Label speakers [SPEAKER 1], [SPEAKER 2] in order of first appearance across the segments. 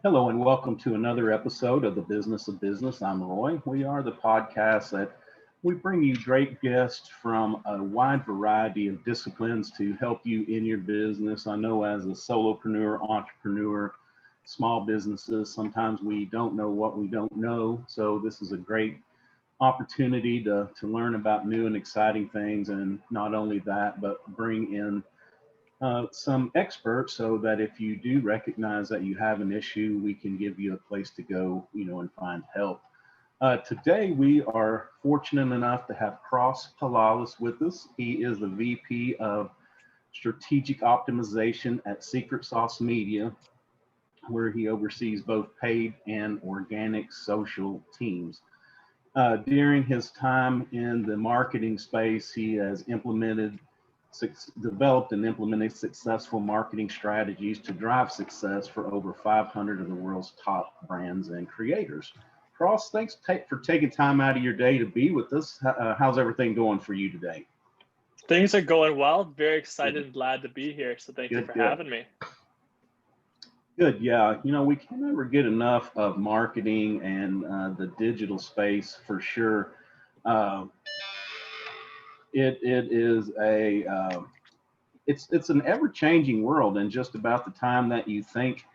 [SPEAKER 1] Hello and welcome to another episode of the Business of Business. I'm Roy. We are the podcast that we bring you great guests from a wide variety of disciplines to help you in your business. I know as a solopreneur, entrepreneur, small businesses, sometimes we don't know what we don't know. So this is a great opportunity to learn about new and exciting things. And not only that, but bring in some experts so that if you do recognize that you have an issue, we can give you a place to go, and find help. Today, we are fortunate enough to have Cross Palalas with us. He is the VP of Strategic Optimization at Secret Sauce Media, where he oversees both paid and organic social teams. During his time in the marketing space, he has developed and implemented successful marketing strategies to drive success for over 500 of the world's top brands and creators. Cross, thanks for taking time out of your day to be with us. How's everything going for you today?
[SPEAKER 2] Things are going well. Very excited
[SPEAKER 1] Good,
[SPEAKER 2] and glad to be here. So thank you
[SPEAKER 1] good,
[SPEAKER 2] for
[SPEAKER 1] good.
[SPEAKER 2] having me.
[SPEAKER 1] Good, yeah. We can never get enough of marketing and the digital space for sure. Uh, it is a it's an ever changing world, and just about the time that you think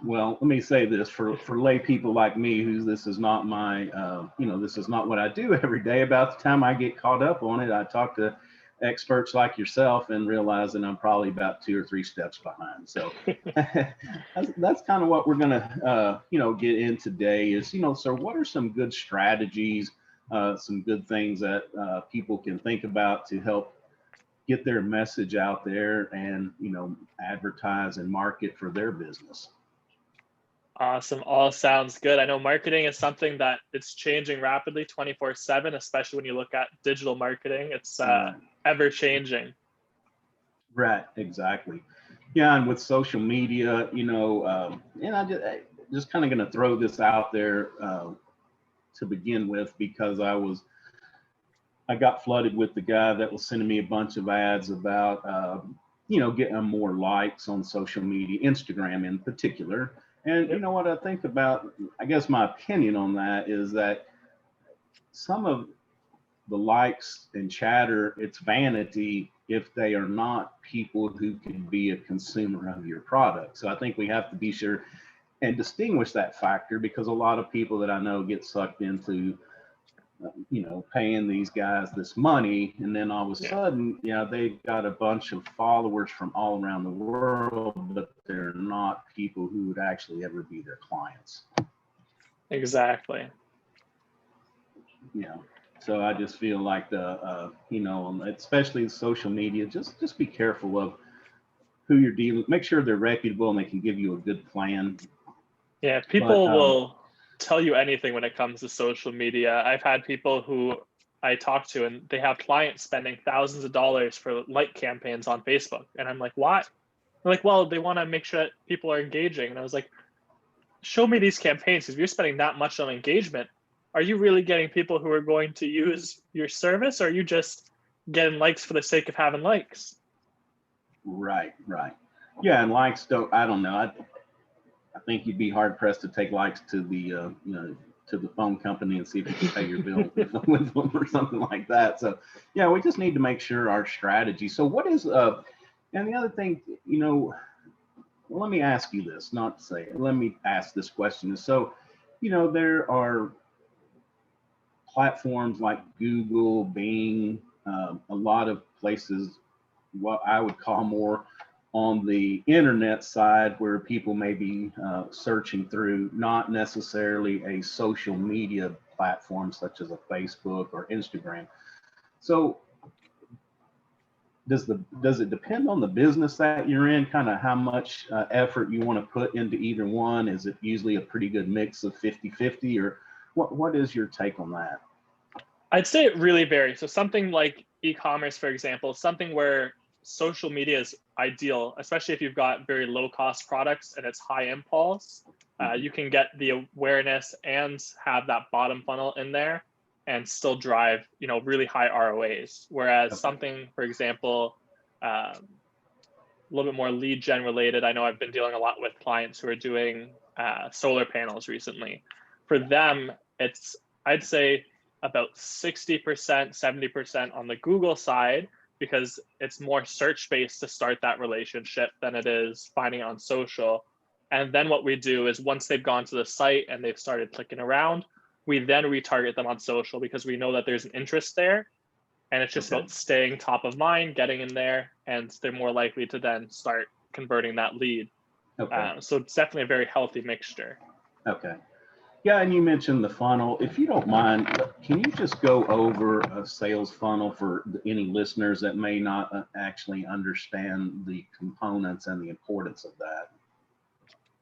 [SPEAKER 1] well, let me say this for lay people like me, who this is not my this is not what I do every day. About the time I get caught up on it, I talk to experts like yourself and realize that I'm probably about 2 or 3 steps behind. So that's kind of what we're gonna get in today. Is so what are some good strategies, some good things that people can think about to help get their message out there and advertise and market for their business?
[SPEAKER 2] Awesome. All sounds good. I know marketing is something that it's changing rapidly 24/7, especially when you look at digital marketing. It's
[SPEAKER 1] Right.
[SPEAKER 2] ever changing.
[SPEAKER 1] Right, exactly. Yeah, and with social media, and I just kind of going to throw this out there to begin with, because I got flooded with the guy that was sending me a bunch of ads about getting more likes on social media, Instagram in particular. And you
[SPEAKER 2] Yep.
[SPEAKER 1] know what I think about? I guess my opinion on that is that some of the likes and chatter, it's vanity if they are not people who can be a consumer of your product. So I think we have to be sure and distinguish that factor, because a lot of people that I know get sucked into paying these guys this money, and then all of a
[SPEAKER 2] Yeah,
[SPEAKER 1] sudden, they've got a bunch of followers from all around the world, but they're not people who would actually ever be their clients.
[SPEAKER 2] exactly.
[SPEAKER 1] you know so I just feel like especially social media, just be careful of who you're dealing, make sure they're reputable and they can give you a good plan.
[SPEAKER 2] Yeah,
[SPEAKER 1] But
[SPEAKER 2] people will tell you anything when it comes to social media. I've had people who I talk to and they have clients spending thousands of dollars for like campaigns on Facebook. And I'm like, why? They're like, well, they want to make sure that people are engaging. And I was like, show me these campaigns, because if you're spending that much on engagement, are you really getting people who are going to use your service, or are you just getting likes for the sake of having likes?
[SPEAKER 1] right, yeah, and likes I don't know, I think you'd be hard pressed to take likes to the to the phone company and see if you can pay your bill with them or something like that. So yeah, we just need to make sure our strategy. So what is and the other thing, well, let me ask you this, not to say, let me ask this question. So, there are platforms like Google, Bing, a lot of places, what I would call more on the internet side, where people may be searching through, not necessarily a social media platform such as a Facebook or Instagram. So does it depend on the business that you're in, kind of how much effort you want to put into either one? Is it usually a pretty good mix of 50-50, or what is your take on that?
[SPEAKER 2] I'd say it really varies. So something like e-commerce, for example, something where social media is ideal, especially if you've got very low cost products and it's high impulse.
[SPEAKER 1] Mhm.
[SPEAKER 2] You can get the awareness and have that bottom funnel in there and still drive, really high ROAs. Whereas
[SPEAKER 1] Okay.
[SPEAKER 2] something, for example, um, little bit more lead gen related. I know I've been dealing a lot with clients who are doing solar panels recently. For them, it's, I'd say, about 60%, 70% on the Google side, because it's more search based to start that relationship than it is finding it on social. And then what we do is once they've gone to the site and they've started clicking around, we then retarget them on social because we know that there's an interest there. And it's just
[SPEAKER 1] Okay.
[SPEAKER 2] about staying top of mind, getting in there, and they're more likely to then start converting that lead.
[SPEAKER 1] Okay.
[SPEAKER 2] So it's definitely a very healthy mixture.
[SPEAKER 1] Okay. Yeah, and you mentioned the funnel. If you don't mind, can you just go over a sales funnel for any listeners that may not actually understand the components and the importance of that?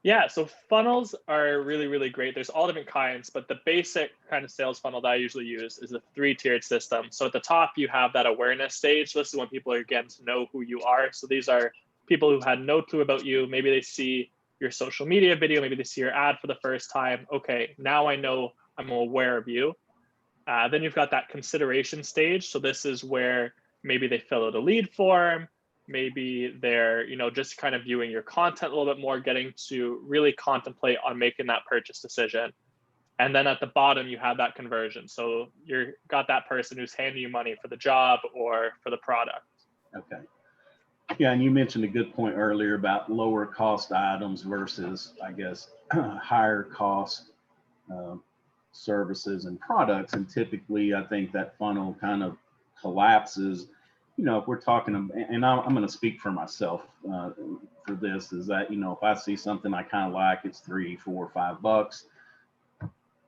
[SPEAKER 2] Yeah, so funnels are really, really great. There's all different kinds, but the basic kind of sales funnel that I usually use is a 3-tiered system. So at the top, you have that awareness stage. This is when people are getting to know who you are. So these are people who had no clue about you. Maybe they see your social media video, maybe they see your ad for the first time. Okay, now I know, I'm aware of you. Then you've got that consideration stage. So this is where maybe they fill out a lead form, maybe they're, just kind of viewing your content a little bit more, getting to really contemplate on making that purchase decision. And then at the bottom, you have that conversion. So you've got that person who's handing you money for the job or for the product.
[SPEAKER 1] Okay. Yeah, and you mentioned a good point earlier about lower cost items versus, I guess, higher cost services and products. And typically, I think that funnel kind of collapses. If we're talking, and I'm going to speak for myself for this, is that, if I see something I kind of like, it's $3, $4, $5,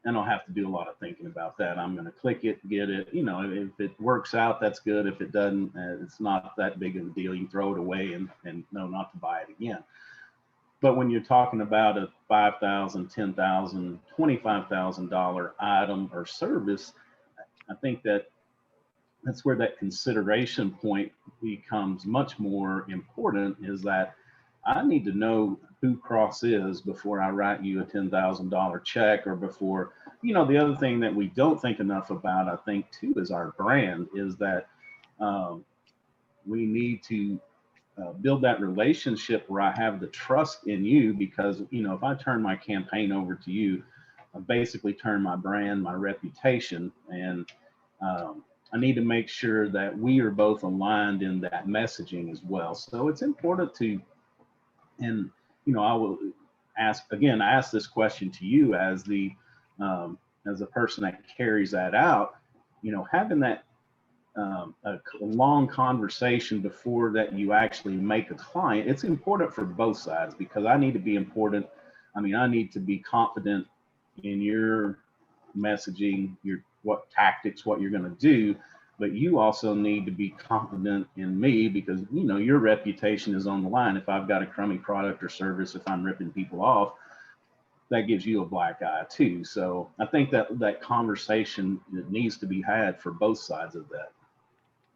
[SPEAKER 1] I don't have to do a lot of thinking about that. I'm going to click it, get it. If it works out, that's good. If it doesn't, it's not that big of a deal. You can throw it away and know not to buy it again. But when you're talking about a $5,000, $10,000, $25,000 item or service, I think that's where that consideration point becomes much more important, is that I need to know who Cross is before I write you a $10,000 check, or before, the other thing that we don't think enough about, I think too, is our brand, is that we need to build that relationship where I have the trust in you, because, if I turn my campaign over to you, I basically turn my brand, my reputation, and I need to make sure that we are both aligned in that messaging as well. So it's important to, and I will ask this question to you as a person that carries that out, having that a long conversation before that you actually make a client. It's important for both sides, because I need to be I need to be confident in your messaging, what tactics, what you're going to do, but you also need to be confident in me, because your reputation is on the line. If I've got a crummy product or service, if I'm ripping people off, that gives you a black eye too. So I think that conversation needs to be had for both sides of that.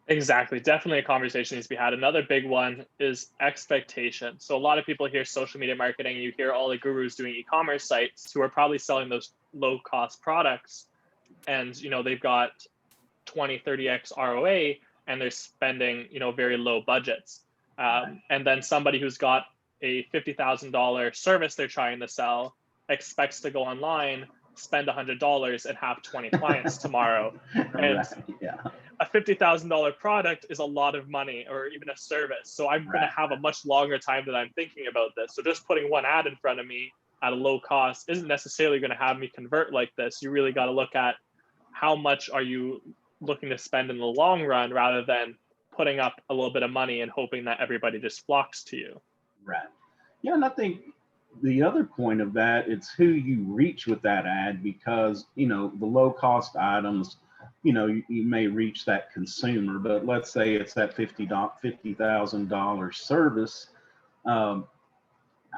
[SPEAKER 2] Exactly. Definitely a conversation needs to be had. Another big one is expectation. So a lot of people hear social media marketing, you hear all the gurus doing e-commerce sites who are probably selling those low cost products, and they've got 20, 30x ROA, and they're spending, very low budgets. And then somebody who's got a $50,000 service they're trying to sell expects to go online, spend $100 and have 20 clients tomorrow. And
[SPEAKER 1] Right, yeah.
[SPEAKER 2] A $50,000 product is a lot of money, or even a service. So I'm going to have a much longer time that I'm thinking about this. So just putting one ad in front of me at a low cost isn't necessarily going to have me convert like this. You really got to look at how much are you looking to spend in the long run, rather than putting up a little bit of money and hoping that everybody just flocks to you.
[SPEAKER 1] Right. Yeah, and I think the other point of that, it's who you reach with that ad, because the low cost items, you may reach that consumer, but let's say it's that $50,000 service. I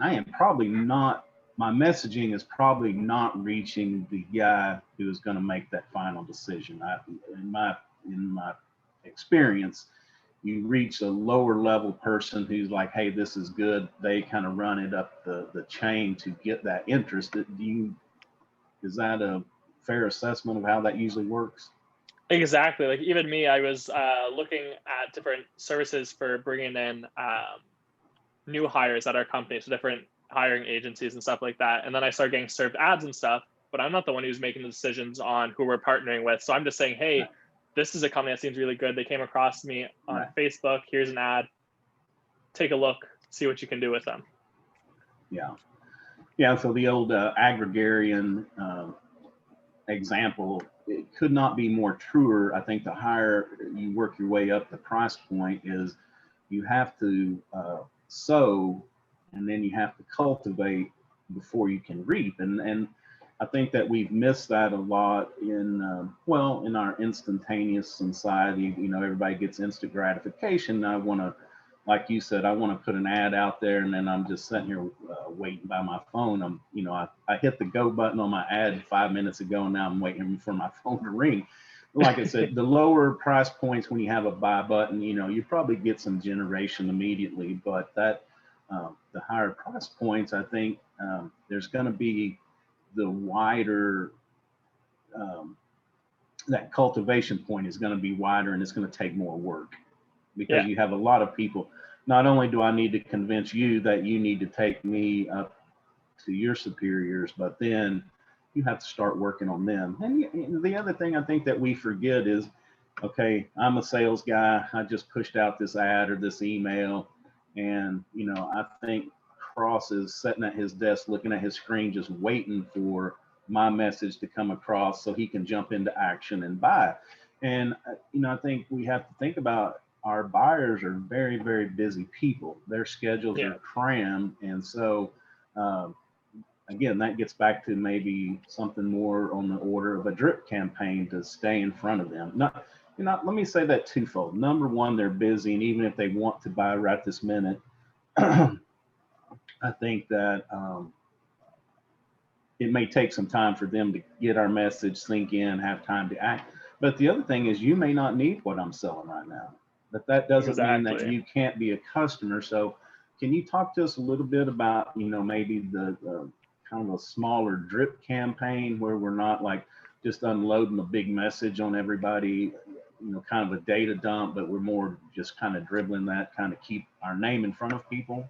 [SPEAKER 1] am probably not, my messaging is probably not reaching the guy who is going to make that final decision. In my experience, you reach a lower level person who's like, hey, this is good. They kind of run it up the chain to get that interest. Is that a fair assessment of how that usually works?
[SPEAKER 2] Exactly. Like even me, I was looking at different services for bringing in new hires at our company, so different hiring agencies and stuff like that. And then I started getting served ads and stuff, but I'm not the one who's making the decisions on who we're partnering with. So I'm just saying, hey,
[SPEAKER 1] Right.
[SPEAKER 2] this is a company that seems really good. They came across me on
[SPEAKER 1] Right.
[SPEAKER 2] Facebook. Here's an ad. Take a look, see what you can do with them.
[SPEAKER 1] Yeah. Yeah. So the old agrarian example, it could not be more truer. I think the higher you work your way up the price point is you have to sow, and then you have to cultivate before you can reap. And I think that we've missed that a lot in in our instantaneous society. You know, everybody gets instant gratification. I want to, like you said, I want to put an ad out there, and then I'm just sitting here waiting by my phone. I hit the go button on my ad 5 minutes ago, and now I'm waiting for my phone to ring. Like I said, the lower price points, when you have a buy button, you probably get some generation immediately, but that the higher price points, I think there's going to be the wider, that cultivation point is going to be wider, and it's going to take more work, because you have a lot of people. Not only do I need to convince you that you need to take me up to your superiors, but then you have to start working on them. And the other thing I think that we forget is, okay, I'm a sales guy. I just pushed out this ad or this email, and I think Cross is sitting at his desk looking at his screen, just waiting for my message to come across so he can jump into action and buy. And I think we have to think about, our buyers are very, very busy people. Their schedules are crammed. And so, again, that gets back to maybe something more on the order of a drip campaign to stay in front of them. Let me say that twofold. Number one, they're busy. And even if they want to buy right this minute, I think that it may take some time for them to get our message, sink in, have time to act. But the other thing is, you may not need what I'm selling right now. But that doesn't mean that you can't be a customer. So can you talk to us a little bit about, maybe the kind of a smaller drip campaign, where we're not like just unloading a big message on everybody, kind of a data dump, but we're more just kind of dribbling that, kind of keep our name in front of people?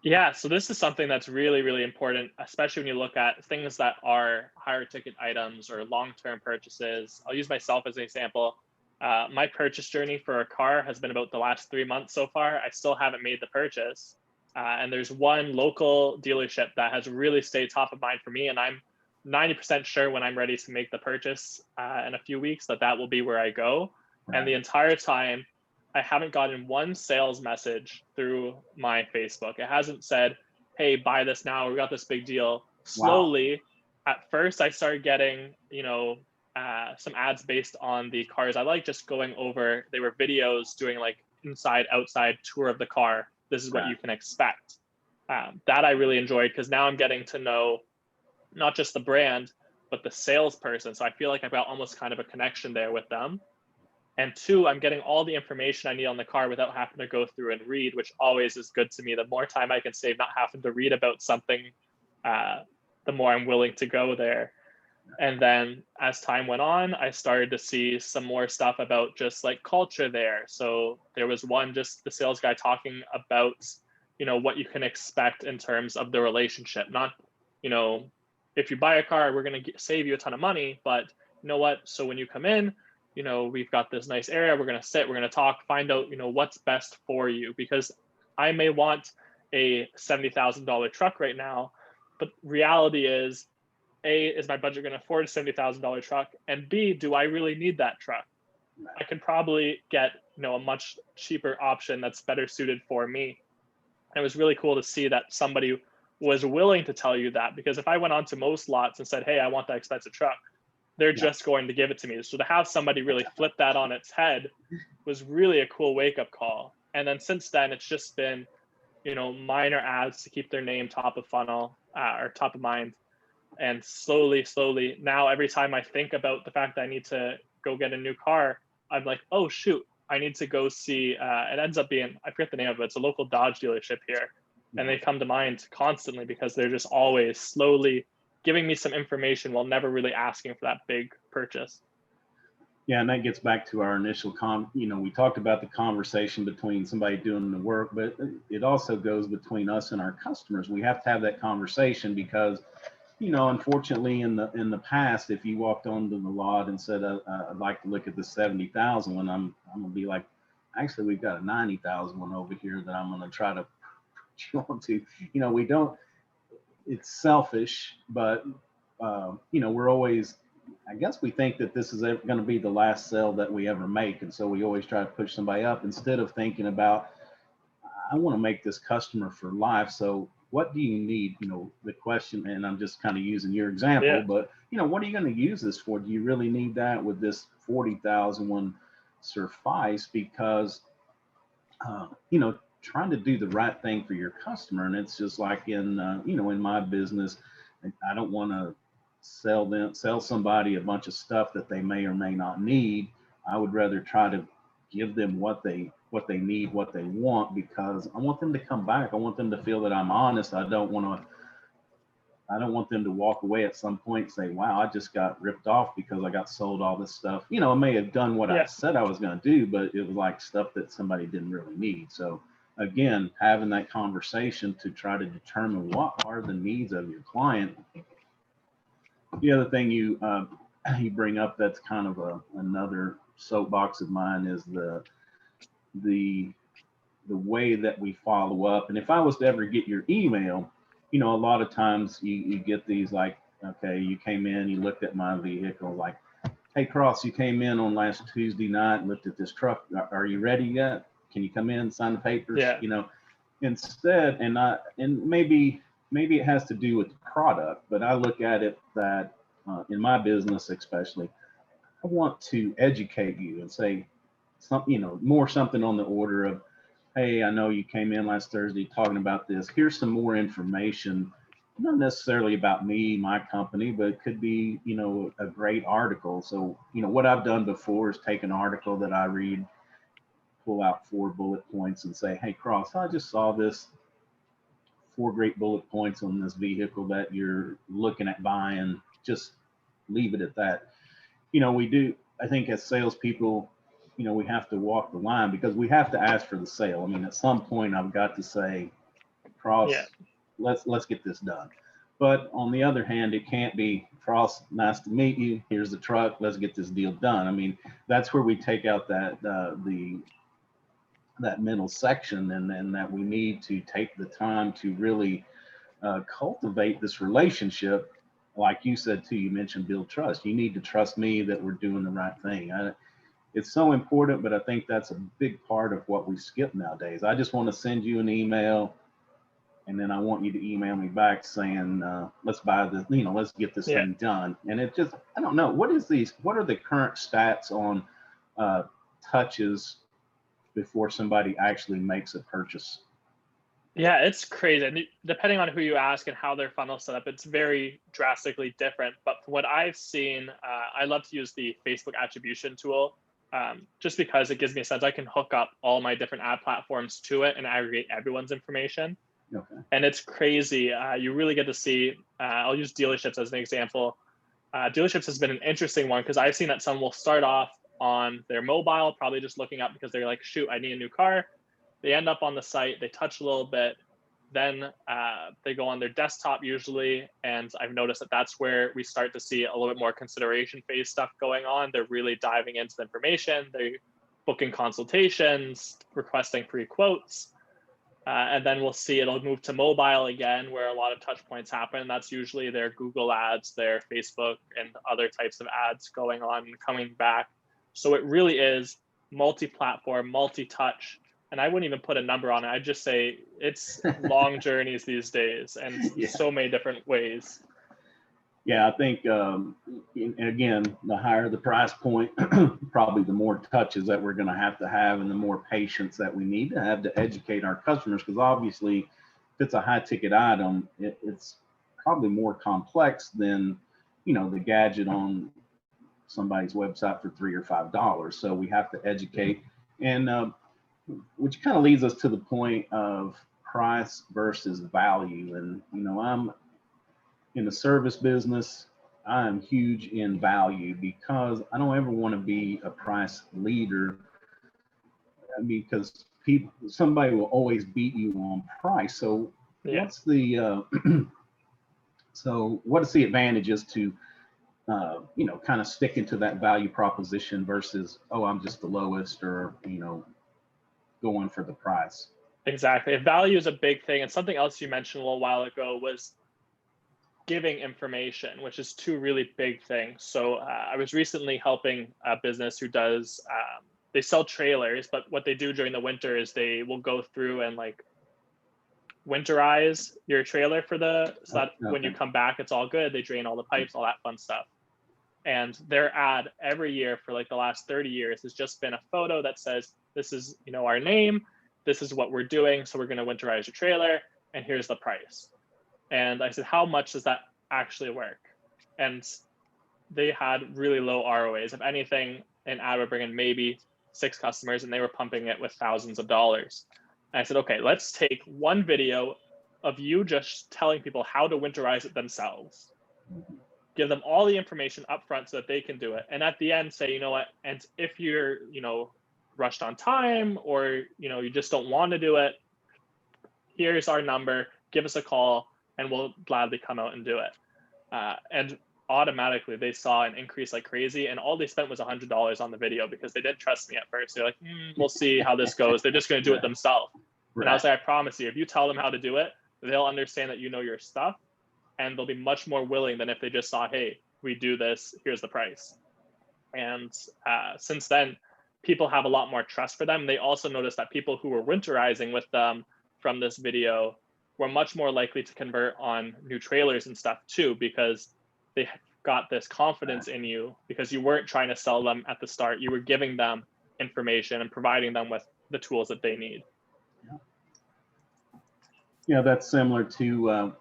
[SPEAKER 2] Yeah, so this is something that's really, really important, especially when you look at things that are higher ticket items or long-term purchases. I'll use myself as an example. My purchase journey for a car has been about the last 3 months so far. I still haven't made the purchase. And there's one local dealership that has really stayed top of mind for me. And I'm 90% sure when I'm ready to make the purchase in a few weeks that will be where I go. Right. And the entire time, I haven't gotten one sales message through my Facebook. It hasn't said, hey, buy this now. We got this big deal. Slowly, at first, I started getting, some ads based on the cars I like, just going over. They were videos doing like inside, outside tour of the car. This is what you can expect. That I really enjoyed, because now I'm getting to know not just the brand, but the salesperson. So I feel like I've got almost kind of a connection there with them. And two, I'm getting all the information I need on the car without having to go through and read, which always is good to me. The more time I can save not having to read about something, the more I'm willing to go there. And then as time went on, I started to see some more stuff about just like culture there. So there was one, just the sales guy talking about, what you can expect in terms of the relationship. Not, if you buy a car, we're going to save you a ton of money, but you know what? So when you come in, we've got this nice area, we're going to sit, we're going to talk, find out, what's best for you. Because I may want a $70,000 truck right now, but reality is, A, is my budget going to afford a $70,000 truck? And B, do I really need that truck? I could probably get, a much cheaper option that's better suited for me. And it was really cool to see that somebody was willing to tell you that, because if I went on to most lots and said, hey, I want that expensive truck, they're just going to give it to me. So to have somebody really flip that on its head was really a cool wake-up call. And then since then, it's just been, minor ads to keep their name top of funnel or top of mind. And slowly, now every time I think about the fact that I need to go get a new car, I'm like, oh, shoot, I need to go see, it ends up being, I forget the name of it, it's a local Dodge dealership here. And they come to mind constantly because they're just always slowly giving me some information while never really asking for that big purchase.
[SPEAKER 1] Yeah, and that gets back to our initial we talked about the conversation between somebody doing the work, but it also goes between us and our customers. We have to have that conversation because, unfortunately in the past, if you walked onto the lot and said, I'd like to look at the 70,000 one, I'm gonna be like, actually, we've got a 90,000 one over here that I'm gonna try to put you onto. We don't, it's selfish, but we're always, I guess we think that this is going to be the last sale that we ever make. And so we always try to push somebody up instead of thinking about, I want to make this customer for life. So what do you need? The question, and I'm just kind of using your example,
[SPEAKER 2] Yeah.
[SPEAKER 1] but what are you going to use this for? Do you really need that? Would this 40,000 one suffice? Because, trying to do the right thing for your customer. And it's just like in my business, I don't want to sell somebody a bunch of stuff that they may or may not need. I would rather try to give them what they need, what they want, because I want them to come back. I want them to feel that I'm honest. I don't want them to walk away at some point and say, wow, I just got ripped off because I got sold all this stuff. I may have done what I said I was going to do, but it was like stuff that somebody didn't really need. So again, having that conversation to try to determine what are the needs of your client. The other thing you bring up that's kind of another soapbox of mine is the way that we follow up. And if I was to ever get your email, a lot of times you get these like, okay, you came in, you looked at my vehicle, like, hey, Cross, you came in on last Tuesday night and looked at this truck. Are you ready yet? Can you come in, sign the papers?
[SPEAKER 2] Yeah.
[SPEAKER 1] Instead, and maybe it has to do with the product, but I look at it that in my business, especially, I want to educate you and say something, more something on the order of, hey, I know you came in last Thursday talking about this. Here's some more information, not necessarily about me, my company, but it could be, a great article. So, what I've done before is take an article that I read, pull out 4 bullet points and say, hey, Cross, I just saw this 4 great bullet points on this vehicle that you're looking at buying. Just leave it at that. We do, I think as salespeople, we have to walk the line because we have to ask for the sale. I mean, at some point I've got to say, Cross, let's get this done. But on the other hand, it can't be, Cross, nice to meet you. Here's the truck. Let's get this deal done. I mean, that's where we take out that that middle section, and that we need to take the time to really cultivate this relationship. Like you said too, you mentioned build trust. You need to trust me that we're doing the right thing. It's so important, but I think that's a big part of what we skip nowadays. I just want to send you an email, and then I want you to email me back saying, let's buy this, let's get this thing done. And it just, I don't know, what are the current stats on touches before somebody actually makes a purchase?
[SPEAKER 2] Yeah, it's crazy. And depending on who you ask and how their funnel's set up, it's very drastically different. But from what I've seen, I love to use the Facebook attribution tool just because it gives me a sense I can hook up all my different ad platforms to it and aggregate everyone's information.
[SPEAKER 1] Okay.
[SPEAKER 2] And it's crazy. You really get to see, I'll use dealerships as an example. Dealerships has been an interesting one because I've seen that some will start off on their mobile, probably just looking up because they're like, shoot, I need a new car. They end up on the site, they touch a little bit, then they go on their desktop usually. And I've noticed that that's where we start to see a little bit more consideration phase stuff going on. They're really diving into the information. They're booking consultations, requesting free quotes. And then we'll see it'll move to mobile again, where a lot of touch points happen. That's usually their Google ads, their Facebook, and other types of ads going on and coming back. So it really is multi-platform, multi-touch. And I wouldn't even put a number on it. I'd just say it's long journeys these days and so many different ways.
[SPEAKER 1] Yeah, I think, again, the higher the price point, probably the more touches that we're going to have and the more patience that we need to have to educate our customers. Because obviously, if it's a high ticket item, it's probably more complex than, the gadget on somebody's website for $3 or $5. So we have to educate, and which kind of leads us to the point of price versus value. And, I'm in the service business. I am huge in value because I don't ever want to be a price leader. I mean, because somebody will always beat you on price. So
[SPEAKER 2] Yeah.
[SPEAKER 1] what's the so what is the advantages to kind of sticking to that value proposition versus, oh, I'm just the lowest, or going for the price?
[SPEAKER 2] Exactly. Value is a big thing. And something else you mentioned a little while ago was giving information, which is two really big things. So I was recently helping a business who does, they sell trailers, but what they do during the winter is they will go through and like winterize your trailer so that when you come back, it's all good. They drain all the pipes, all that fun stuff. And their ad every year for like the last 30 years has just been a photo that says, this is, our name, this is what we're doing. So we're going to winterize your trailer, and here's the price. And I said, how much does that actually work? And they had really low ROAs. If anything, an ad would bring in maybe 6 customers, and they were pumping it with thousands of dollars. And I said, okay, let's take one video of you just telling people how to winterize it themselves. Give them all the information up front so that they can do it. And at the end, say, you know what, and if you're, rushed on time, or, you just don't want to do it, here's our number, give us a call, and we'll gladly come out and do it. And automatically they saw an increase like crazy, and all they spent was $100 on the video because they didn't trust me at first. They're like, we'll see how this goes. They're just going to do it themselves. Right. And I was like, I promise you, if you tell them how to do it, they'll understand that you know your stuff, and they'll be much more willing than if they just saw, hey, we do this, here's the price. And since then, people have a lot more trust for them. They also noticed that people who were winterizing with them from this video were much more likely to convert on new trailers and stuff too, because they got this confidence in you, because you weren't trying to sell them at the start. You were giving them information and providing them with the tools that they need.
[SPEAKER 1] Yeah, that's similar to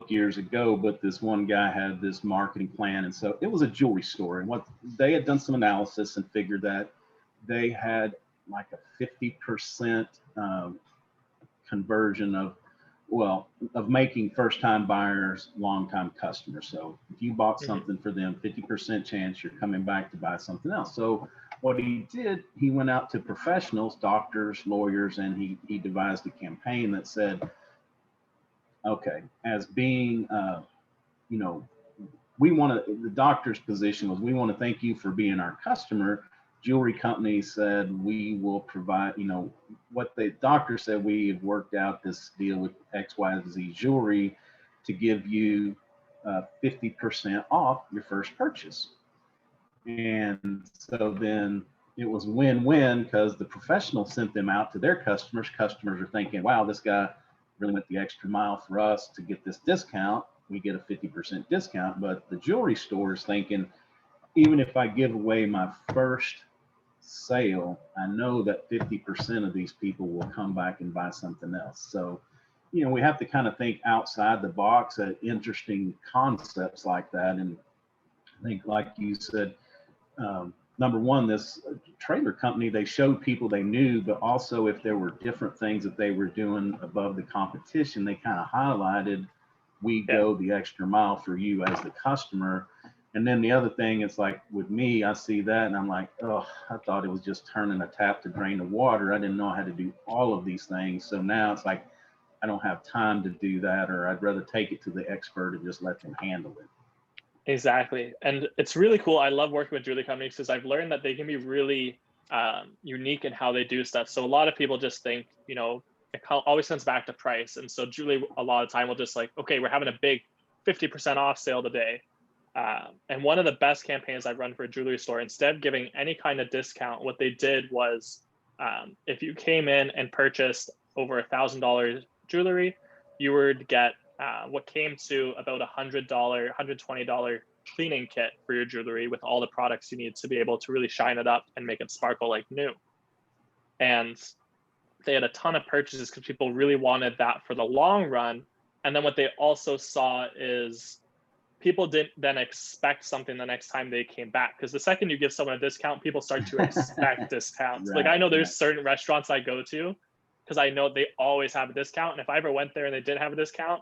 [SPEAKER 1] years ago, but this one guy had this marketing plan, and so it was a jewelry store, and what they had done some analysis and figured that they had like a 50% conversion of making first-time buyers long-time customers. So if you bought something for them, 50% chance you're coming back to buy something else. So what he did, he went out to professionals, doctors, lawyers, and he devised a campaign that said, okay, as being, the doctor's position was, we want to thank you for being our customer. Jewelry company said, we will provide, what the doctor said, we have worked out this deal with XYZ Jewelry to give you 50% off your first purchase. And so then it was win-win, because the professional sent them out to their customers. Customers are thinking, wow, this guy really went the extra mile for us to get this discount. We get a 50% discount. But the jewelry store is thinking, even if I give away my first sale, I know that 50% of these people will come back and buy something else. So, we have to kind of think outside the box at interesting concepts like that. And I think, like you said, number one, this trailer company, they showed people they knew, but also if there were different things that they were doing above the competition, they kind of highlighted, we go the extra mile for you as the customer. And then the other thing is, like with me, I see that and I'm like, oh, I thought it was just turning a tap to drain the water. I didn't know how to do all of these things. So now it's like, I don't have time to do that, or I'd rather take it to the expert and just let them handle it.
[SPEAKER 2] Exactly. And it's really cool. I love working with jewelry companies because I've learned that they can be really unique in how they do stuff. So a lot of people just think, it always comes back to price. And so jewelry, a lot of time will just like, okay, we're having a big 50% off sale today. And one of the best campaigns I've run for a jewelry store, instead of giving any kind of discount, what they did was, if you came in and purchased over $1,000 jewelry, you would get what came to about $100, $120 cleaning kit for your jewelry with all the products you need to be able to really shine it up and make it sparkle like new. And they had a ton of purchases because people really wanted that for the long run. And then what they also saw is people didn't then expect something the next time they came back, because the second you give someone a discount, people start to expect discounts. Right, like I know there's certain restaurants I go to because I know they always have a discount. And if I ever went there and they didn't have a discount,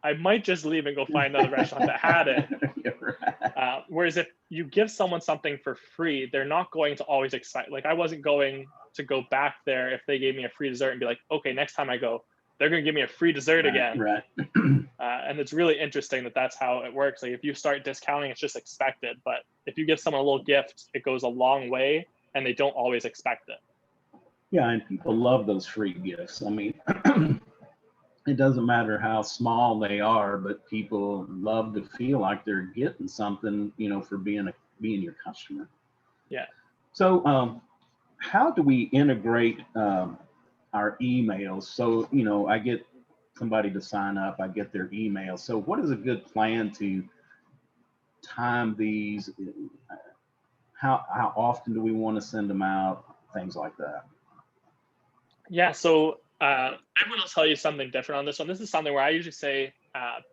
[SPEAKER 2] I might just leave and go find another restaurant that had it.
[SPEAKER 1] You're right.
[SPEAKER 2] Whereas if you give someone something for free, they're not going to always expect, like I wasn't going to go back there if they gave me a free dessert and be like, okay, next time I go, they're going to give me a free dessert again.
[SPEAKER 1] Right.
[SPEAKER 2] And it's really interesting that that's how it works. Like if you start discounting, it's just expected. But if you give someone a little gift, it goes a long way and they don't always expect it.
[SPEAKER 1] Yeah, and people love those free gifts. I mean, it doesn't matter how small they are, but people love to feel like they're getting something, for being your customer.
[SPEAKER 2] Yeah.
[SPEAKER 1] So, how do we integrate our emails? So, I get somebody to sign up, I get their email. So, what is a good plan to time these? How often do we want to send them out? Things like that.
[SPEAKER 2] Yeah. So I'm going to tell you something different on this one. This is something where I usually say,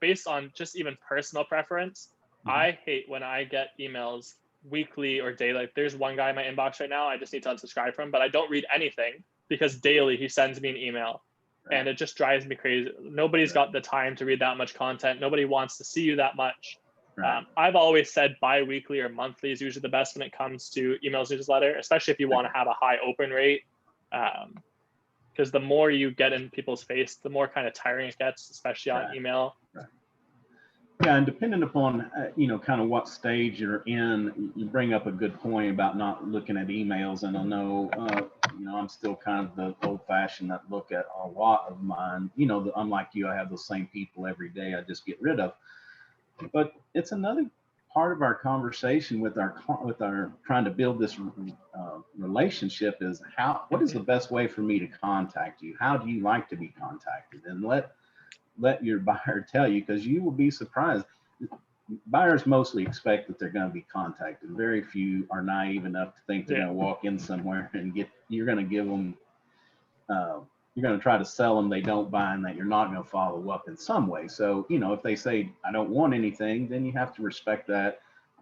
[SPEAKER 2] based on just even personal preference, I hate when I get emails weekly or daily. Like there's one guy in my inbox right now, I just need to unsubscribe from, but I don't read anything because daily he sends me an email. Right. And it just drives me crazy. Nobody's got the time to read that much content. Nobody wants to see you that much. Right. I've always said bi-weekly or monthly is usually the best when it comes to emails newsletter, especially if you want to have a high open rate. Because the more you get in people's face, the more kind of tiring it gets, especially on email. Right.
[SPEAKER 1] Yeah, and depending upon, kind of what stage you're in, you bring up a good point about not looking at emails. And I know, I'm still kind of the old-fashioned that look at a lot of mine. Unlike you, I have those same people every day I just get rid of. But it's another part of our conversation with our trying to build this relationship is what is the best way for me to contact you? How do you like to be contacted? And let your buyer tell you, because you will be surprised. Buyers mostly expect that they're going to be contacted. Very few are naive enough to think they're going to walk in somewhere and you're going to give them you're going to try to sell them they don't buy and that you're not going to follow up in some way. So, if they say, I don't want anything, then you have to respect that.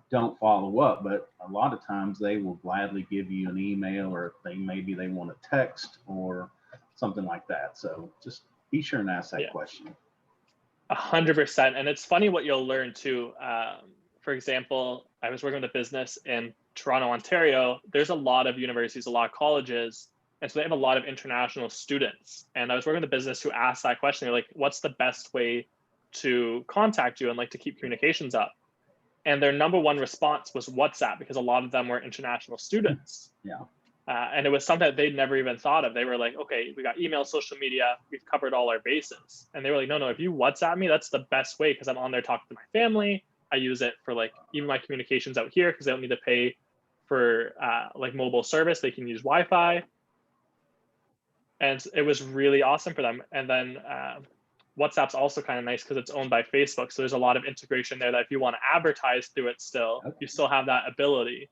[SPEAKER 1] Don't follow up. But a lot of times they will gladly give you an email, or maybe they want a text or something like that. So just be sure and ask that question.
[SPEAKER 2] 100%. And it's funny what you'll learn too. For example, I was working with a business in Toronto, Ontario. There's a lot of universities, a lot of colleges. And so they have a lot of international students. And I was working with a business who asked that question. They're like, what's the best way to contact you and like to keep communications up? And their number one response was WhatsApp, because a lot of them were international students.
[SPEAKER 1] Yeah.
[SPEAKER 2] And it was something that they'd never even thought of. They were like, okay, we got email, social media, we've covered all our bases. And they were like, no, if you WhatsApp me, that's the best way, because I'm on there talking to my family. I use it for like even my communications out here, because they don't need to pay for like mobile service. They can use Wi-Fi. And it was really awesome for them. And then WhatsApp's also kind of nice because it's owned by Facebook. So there's a lot of integration there that if you want to advertise through it still, you still have that ability.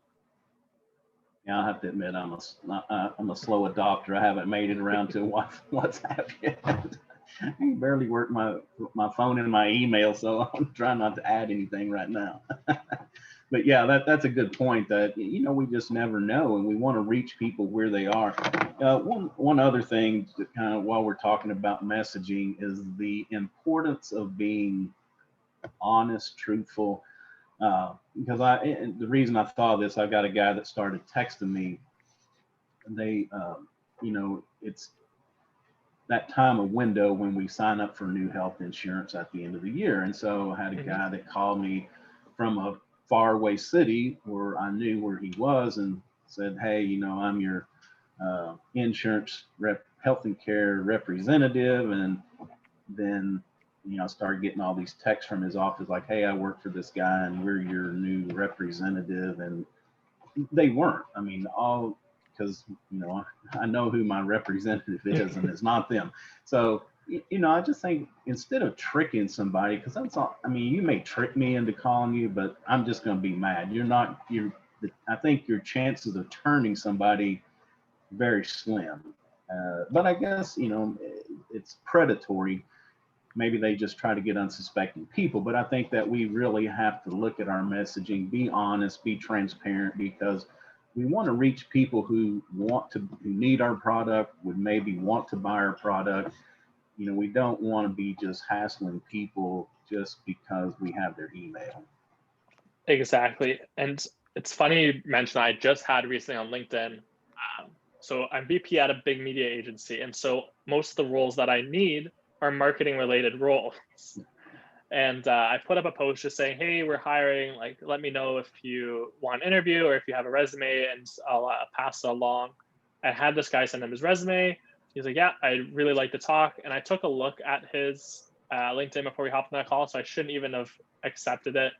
[SPEAKER 1] Yeah, I have to admit, I'm a slow adopter. I haven't made it around to WhatsApp yet. I can barely work my phone and my email, so I'm trying not to add anything right now. But yeah, that's a good point, that we just never know, and we want to reach people where they are. One other thing that kind of, while we're talking about messaging, is the importance of being honest, truthful. Because the reason I thought of this, I've got a guy that started texting me. They, it's that time of window when we sign up for new health insurance at the end of the year. And so I had a guy that called me from a faraway city where I knew where he was, and said, hey, I'm your insurance health and care representative. And then I started getting all these texts from his office like, hey, I work for this guy and we're your new representative. And they weren't. I mean, all because I know who my representative is, and it's not them. So I just think, instead of tricking somebody, because that's all, I mean, you may trick me into calling you, but I'm just going to be mad. I think your chances of turning somebody very slim. But I guess it's predatory. Maybe they just try to get unsuspecting people. But I think that we really have to look at our messaging, be honest, be transparent, because we want to reach people who need our product, would maybe want to buy our product. we don't want to be just hassling people just because we have their email.
[SPEAKER 2] Exactly. And it's funny you mentioned I just had recently on LinkedIn. So I'm VP at a big media agency. And so most of the roles that I need are marketing related roles. And I put up a post just saying, hey, we're hiring, like, let me know if you want an interview or if you have a resume, and I'll pass it along. I had this guy send him his resume. He's like, yeah, I'd really like to talk. And I took a look at his LinkedIn before we hopped on that call. So I shouldn't even have accepted it.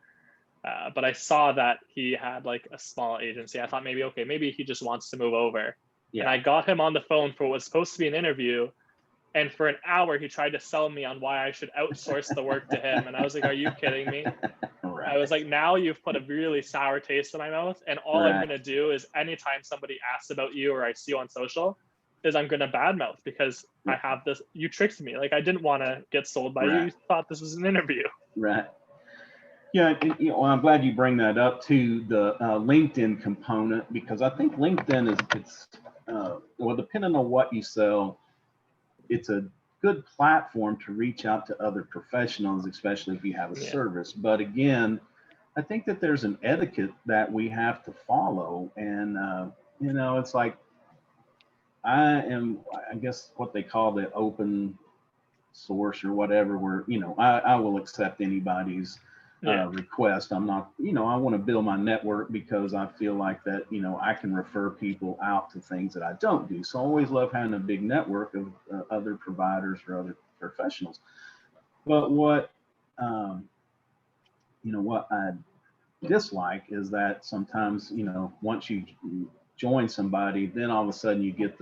[SPEAKER 2] But I saw that he had like a small agency. I thought maybe, okay, maybe he just wants to move over.
[SPEAKER 1] Yeah.
[SPEAKER 2] And I got him on the phone for what was supposed to be an interview. And for an hour, he tried to sell me on why I should outsource the work to him. And I was like, are you kidding me?
[SPEAKER 1] Right.
[SPEAKER 2] I was like, now you've put a really sour taste in my mouth. And all I'm going to do is anytime somebody asks about you or I see you on social, is I'm going to badmouth because I have this, you tricked me. Like, I didn't want to get sold by you. You thought this was an interview.
[SPEAKER 1] Right. Yeah, I'm glad you bring that up to the LinkedIn component, because I think LinkedIn it's well, depending on what you sell, it's a good platform to reach out to other professionals, especially if you have a service. But again, I think that there's an etiquette that we have to follow, and it's like I guess what they call the open source or whatever, where I will accept anybody's request. I'm not, I want to build my network because I feel like that, I can refer people out to things that I don't do. So I always love having a big network of other providers or other professionals. But what I dislike is that sometimes, once you join somebody, then all of a sudden you get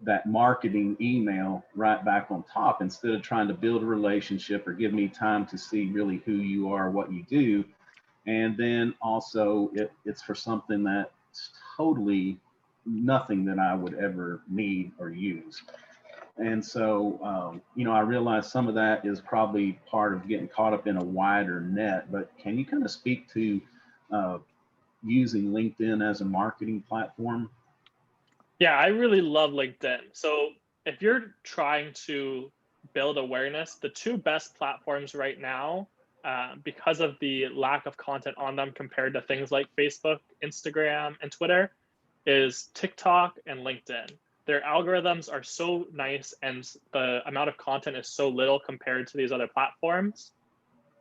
[SPEAKER 1] that marketing email right back on top, instead of trying to build a relationship or give me time to see really who you are, what you do. And then also it's for something that's totally nothing that I would ever need or use. And so, I realize some of that is probably part of getting caught up in a wider net, but can you kind of speak to using LinkedIn as a marketing platform?
[SPEAKER 2] Yeah, I really love LinkedIn. So if you're trying to build awareness, the two best platforms right now, because of the lack of content on them compared to things like Facebook, Instagram, and Twitter, is TikTok and LinkedIn. Their algorithms are so nice and the amount of content is so little compared to these other platforms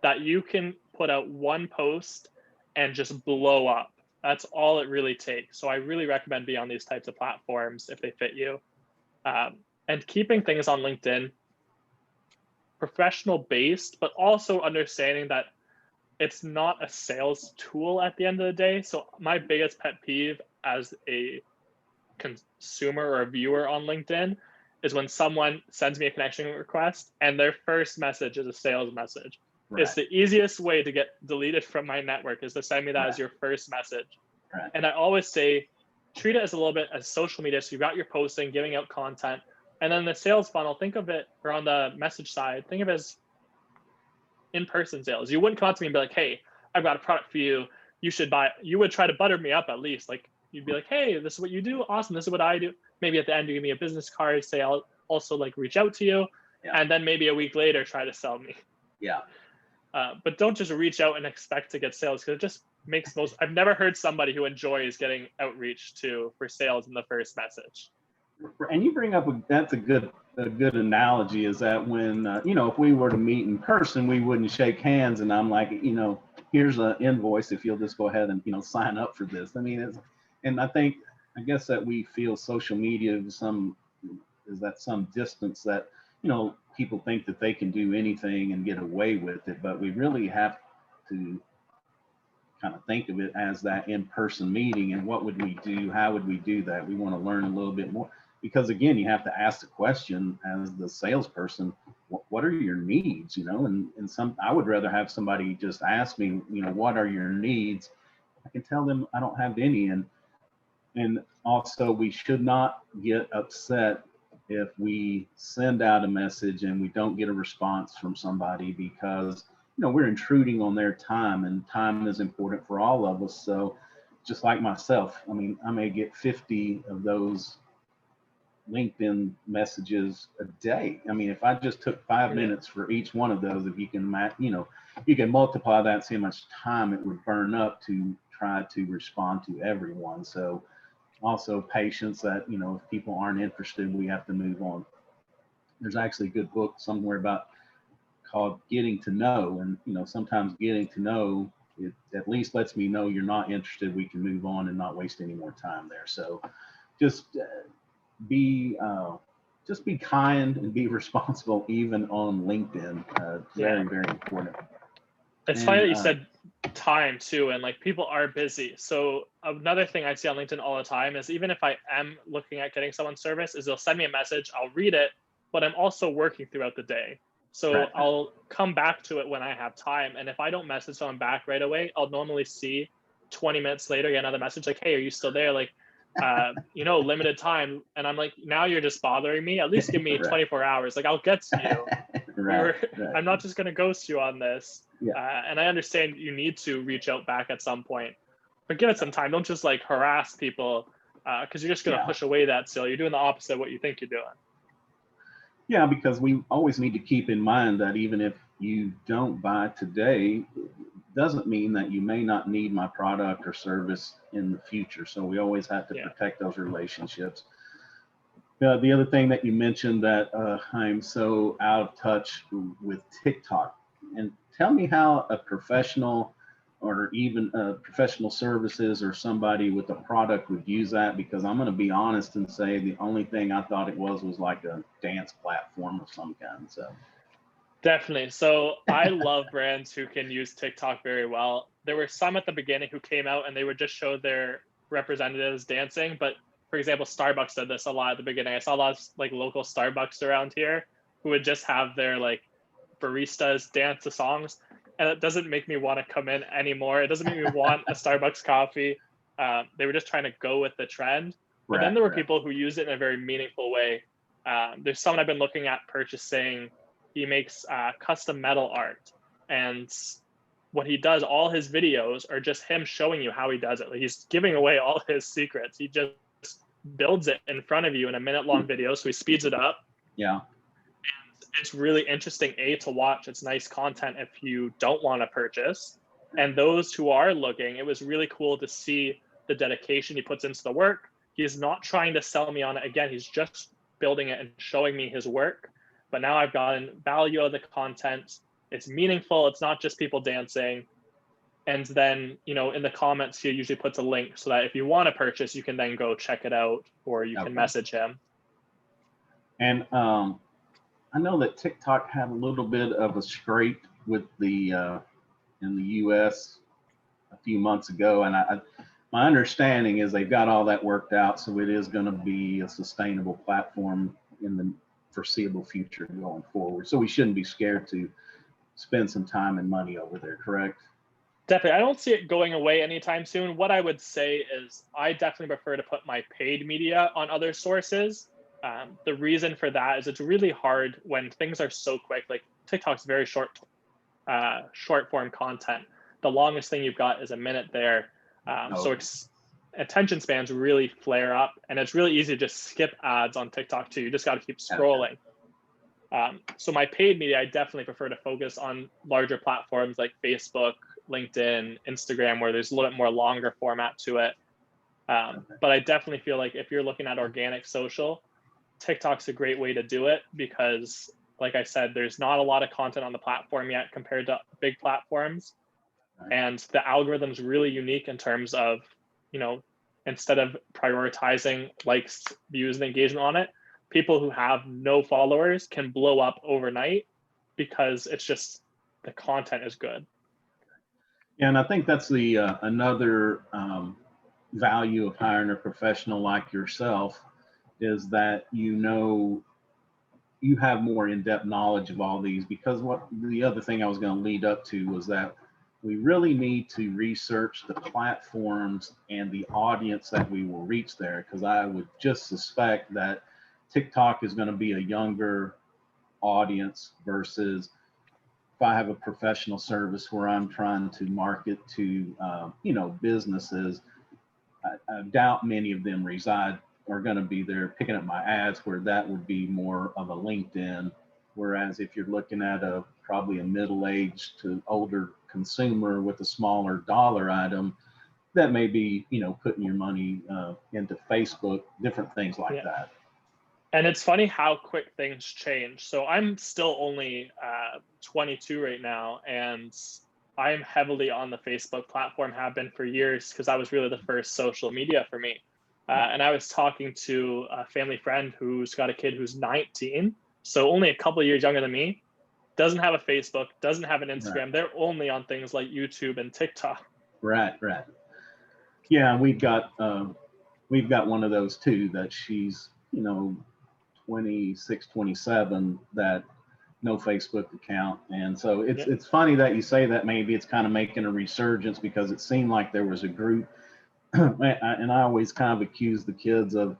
[SPEAKER 2] that you can put out one post and just blow up. That's all it really takes. So I really recommend being on these types of platforms if they fit you. And keeping things on LinkedIn professional based, but also understanding that it's not a sales tool at the end of the day. So my biggest pet peeve as a consumer or a viewer on LinkedIn is when someone sends me a connection request and their first message is a sales message. Right. It's the easiest way to get deleted from my network is to send me that as your first message. Right. And I always say, treat it as a little bit as social media. So you've got your posting, giving out content, and then the sales funnel, think of it, or on the message side, think of it as in-person sales. You wouldn't come up to me and be like, hey, I've got a product for you. You should buy it. You would try to butter me up at least. Like, you'd be like, hey, this is what you do. Awesome. This is what I do. Maybe at the end, you give me a business card, say I'll also like reach out to you. Yeah. And then maybe a week later, try to sell me.
[SPEAKER 1] Yeah.
[SPEAKER 2] But don't just reach out and expect to get sales, because it just makes I've never heard somebody who enjoys getting outreach for sales in the first message.
[SPEAKER 1] And you bring up that's a good analogy, is that when if we were to meet in person, we wouldn't shake hands and I'm like, here's an invoice if you'll just go ahead and sign up for this. I mean, and I guess that we feel social media is some distance that people think that they can do anything and get away with it, but we really have to kind of think of it as that in-person meeting. And what would we do? How would we do that? We want to learn a little bit more, because again, you have to ask the question as the salesperson, what are your needs? And I would rather have somebody just ask me, what are your needs? I can tell them I don't have any. And also, we should not get upset if we send out a message and we don't get a response from somebody, because we're intruding on their time, and time is important for all of us. So just like myself, I mean, I may get 50 of those LinkedIn messages a day. I mean, if I just took 5 minutes for each one of those, if you can, you can multiply that and see how much time it would burn up to try to respond to everyone. So also patience that, if people aren't interested, we have to move on. There's actually a good book somewhere about called Getting to Know. And, sometimes getting to know, it at least lets me know you're not interested. We can move on and not waste any more time there. So just be kind and be responsible, even on LinkedIn. Very, very important.
[SPEAKER 2] It's funny that you said time too, and like people are busy. So another thing I see on LinkedIn all the time is even if I am looking at getting someone's service, is they'll send me a message, I'll read it, but I'm also working throughout the day. So
[SPEAKER 1] Right.
[SPEAKER 2] I'll come back to it when I have time. And if I don't message someone back right away, I'll normally see 20 minutes later, get another message like, hey, are you still there? Like, limited time. And I'm like, now you're just bothering me. At least give me 24 hours. Like, I'll get to you.
[SPEAKER 1] Right.
[SPEAKER 2] I'm not just going to ghost you on this.
[SPEAKER 1] Yeah.
[SPEAKER 2] And I understand you need to reach out back at some point, but give it some time. Don't just like harass people because you're just going to push away that sale. You're doing the opposite of what you think you're doing.
[SPEAKER 1] Yeah, because we always need to keep in mind that even if you don't buy today, doesn't mean that you may not need my product or service in the future. So we always have to protect those relationships. The other thing that you mentioned that I'm so out of touch with TikTok. And tell me how a professional or even professional services or somebody with a product would use that, because I'm going to be honest and say the only thing I thought it was like a dance platform of some kind. So
[SPEAKER 2] definitely. So I love brands who can use TikTok very well. There were some at the beginning who came out and they would just show their representatives dancing. But for example, Starbucks did this a lot at the beginning. I saw a lot of like local Starbucks around here who would just have their like baristas dance the songs. And it doesn't make me want to come in anymore. It doesn't make me want a Starbucks coffee. They were just trying to go with the trend. But then there were people who use it in a very meaningful way. There's someone I've been looking at purchasing. He makes custom metal art. And what he does, all his videos are just him showing you how he does it. Like he's giving away all his secrets. He just builds it in front of you in a minute-long video. So he speeds it up.
[SPEAKER 1] Yeah.
[SPEAKER 2] It's really interesting, to watch. It's nice content if you don't want to purchase. And those who are looking, it was really cool to see the dedication he puts into the work. He's not trying to sell me on it. Again, he's just building it and showing me his work. But now I've gotten value of the content. It's meaningful. It's not just people dancing. And then, in the comments, he usually puts a link so that if you want to purchase, you can then go check it out, or you can message him.
[SPEAKER 1] And I know that TikTok had a little bit of a scrape with the in the U.S. a few months ago, and my understanding is they've got all that worked out, so it is going to be a sustainable platform in the foreseeable future going forward. So we shouldn't be scared to spend some time and money over there, correct?
[SPEAKER 2] Definitely. I don't see it going away anytime soon. What I would say is I definitely prefer to put my paid media on other sources. The reason for that is it's really hard when things are so quick. Like TikTok's very short form content. The longest thing you've got is a minute there. So attention spans really flare up, and it's really easy to just skip ads on TikTok too. You just got to keep scrolling. So my paid media, I definitely prefer to focus on larger platforms like Facebook, LinkedIn, Instagram, where there's a little bit more longer format to it. But I definitely feel like if you're looking at organic social, TikTok's a great way to do it because, like I said, there's not a lot of content on the platform yet compared to big platforms. And the algorithm's really unique in terms of, instead of prioritizing likes, views, and engagement on it, people who have no followers can blow up overnight because it's just the content is good.
[SPEAKER 1] Yeah, and I think that's the another value of hiring a professional like yourself is that you have more in-depth knowledge of all these, because what the other thing I was going to lead up to was that we really need to research the platforms and the audience that we will reach there, because I would just suspect that TikTok is going to be a younger audience versus if I have a professional service where I'm trying to market to businesses. I doubt many of them reside are going to be there picking up my ads, where that would be more of a LinkedIn. Whereas if you're looking at probably a middle-aged to older consumer with a smaller dollar item, that may be, putting your money into Facebook, different things like
[SPEAKER 2] Yeah.
[SPEAKER 1] that.
[SPEAKER 2] And it's funny how quick things change. So I'm still only 22 right now, and I'm heavily on the Facebook platform, have been for years, because that was really the first social media for me. And I was talking to a family friend who's got a kid who's 19, so only a couple of years younger than me, doesn't have a Facebook, doesn't have an Instagram.
[SPEAKER 1] Right.
[SPEAKER 2] They're only on things like YouTube and TikTok.
[SPEAKER 1] Right. Yeah, we've got one of those too, that she's 26, 27, that no Facebook account. And so it's funny that you say that. Maybe it's kind of making a resurgence, because it seemed like there was a group and I always kind of accuse the kids of,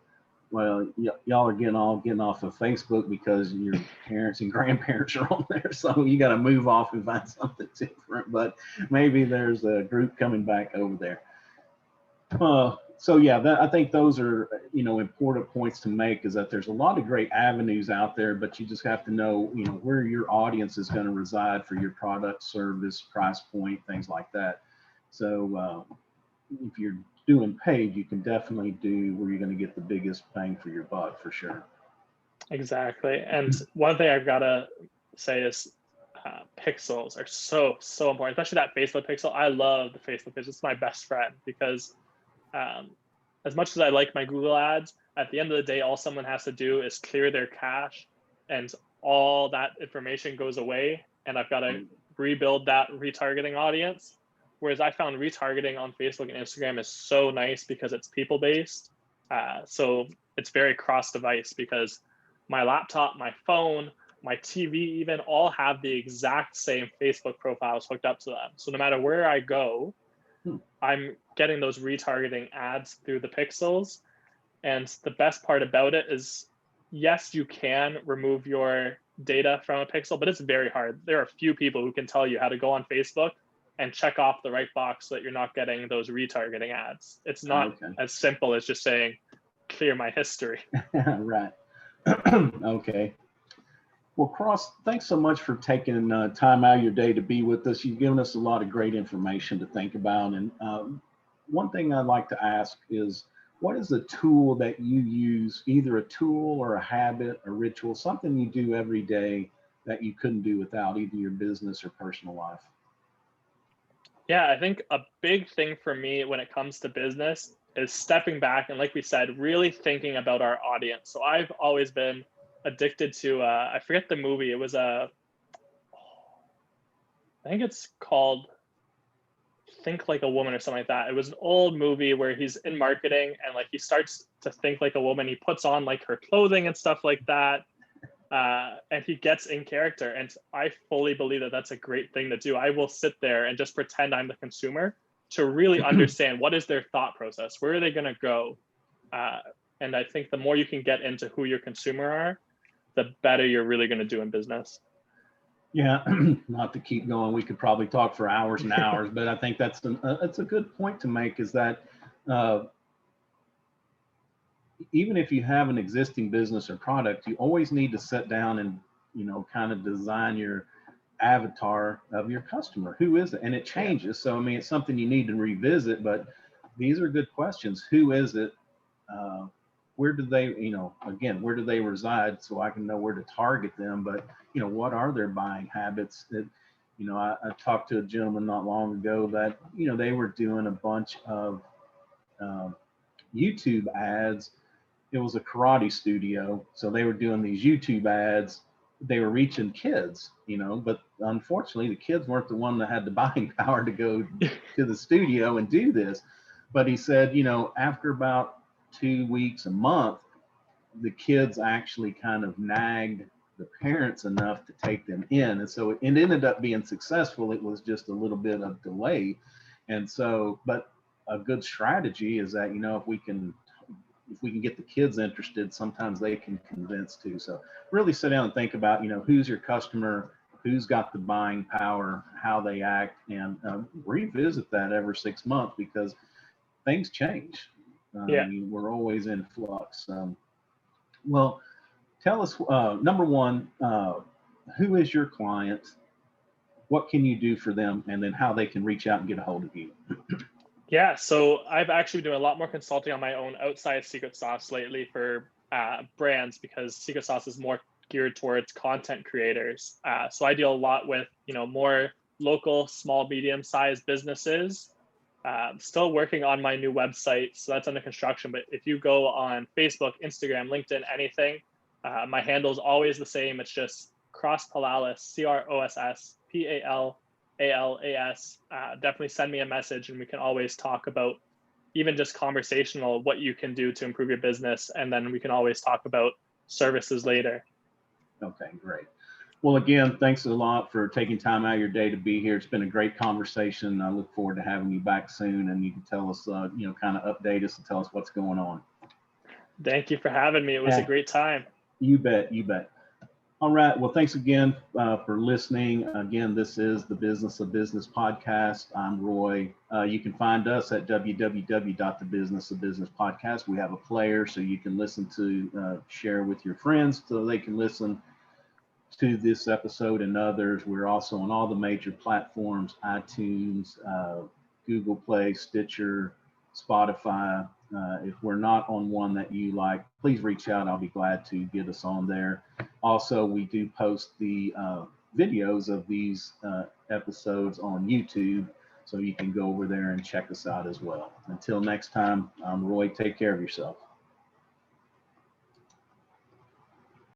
[SPEAKER 1] well, y'all are getting off of Facebook because your parents and grandparents are on there, so you got to move off and find something different. But maybe there's a group coming back over there. So yeah, I think those are important points to make, is that there's a lot of great avenues out there, but you just have to know where your audience is going to reside for your product, service, price point, things like that. So if you're doing paid, you can definitely do where you're going to get the biggest bang for your buck, for sure.
[SPEAKER 2] Exactly. And one thing I've got to say is pixels are so important, especially that Facebook pixel. I love the Facebook pixel. It's my best friend, because as much as I like my Google ads, at the end of the day, all someone has to do is clear their cache, and all that information goes away, and I've got to rebuild that retargeting audience. Whereas I found retargeting on Facebook and Instagram is so nice because it's people-based. So it's very cross-device, because my laptop, my phone, my TV even all have the exact same Facebook profiles hooked up to them. So no matter where I go, I'm getting those retargeting ads through the pixels. And the best part about it is, yes, you can remove your data from a pixel, but it's very hard. There are a few people who can tell you how to go on Facebook and check off the right box so that you're not getting those retargeting ads. It's not as simple as just saying, clear my history.
[SPEAKER 1] Right. Okay. Well, Cross, thanks so much for taking time out of your day to be with us. You've given us a lot of great information to think about. And one thing I'd like to ask is, what is a tool that you use, either a tool or a habit, a ritual, something you do every day that you couldn't do without, either your business or personal life?
[SPEAKER 2] Yeah, I think a big thing for me when it comes to business is stepping back and, like we said, really thinking about our audience. So I've always been addicted to, I forget the movie. It was I think it's called Think Like a Woman or something like that. It was an old movie where he's in marketing and like he starts to think like a woman. He puts on like her clothing and stuff like that. And he gets in character. And I fully believe that that's a great thing to do. I will sit there and just pretend I'm the consumer to really understand what is their thought process. Where are they going to go? And I think the more you can get into who your consumer are, the better you're really going to do in business.
[SPEAKER 1] Yeah, not to keep going, we could probably talk for hours and hours, but I think that's a good point to make, is that even if you have an existing business or product, you always need to sit down and, kind of design your avatar of your customer. Who is it? And it changes. So, I mean, it's something you need to revisit, but these are good questions. Who is it? Where do they, again, where do they reside, so I can know where to target them? But, what are their buying habits? That, I talked to a gentleman not long ago that, they were doing a bunch of YouTube ads. It was a karate studio, so they were doing these YouTube ads. They were reaching kids, but unfortunately the kids weren't the one that had the buying power to go to the studio and do this. But he said, after about 2 weeks, a month, the kids actually kind of nagged the parents enough to take them in. And so it ended up being successful. It was just a little bit of delay. And so, but a good strategy is that, if we can get the kids interested, sometimes they can convince too. So really sit down and think about, who's your customer, who's got the buying power, how they act, and revisit that every 6 months, because things change.
[SPEAKER 2] Yeah.
[SPEAKER 1] We're always in flux. Well, tell us, number one, who is your client? What can you do for them? And then how they can reach out and get a hold of you.
[SPEAKER 2] Yeah, so I've actually been doing a lot more consulting on my own outside Secret Sauce lately for brands, because Secret Sauce is more geared towards content creators. So I deal a lot with more local, small, medium-sized businesses. Still working on my new website, so that's under construction. But if you go on Facebook, Instagram, LinkedIn, anything, my handle is always the same. It's just Cross Palalas, CROSSPALALAS. Definitely send me a message, and we can always talk about even just conversational what you can do to improve your business, and then we can always talk about services later.
[SPEAKER 1] Okay, great. Well, again, thanks a lot for taking time out of your day to be here. It's been a great conversation. I look forward to having you back soon, and you can tell us, kind of update us and tell us what's going on.
[SPEAKER 2] Thank you for having me. It was a great time.
[SPEAKER 1] You bet. You bet. All right. Well, thanks again for listening. Again, this is the Business of Business podcast. I'm Roy. You can find us at www.thebusinessofbusinesspodcast. We have a player so you can listen to, share with your friends so they can listen to this episode and others. We're also on all the major platforms: iTunes, Google Play, Stitcher, Spotify. If we're not on one that you like, please reach out. I'll be glad to get us on there. Also, we do post the videos of these episodes on YouTube, so you can go over there and check us out as well. Until next time, I'm Roy. Take care of yourself.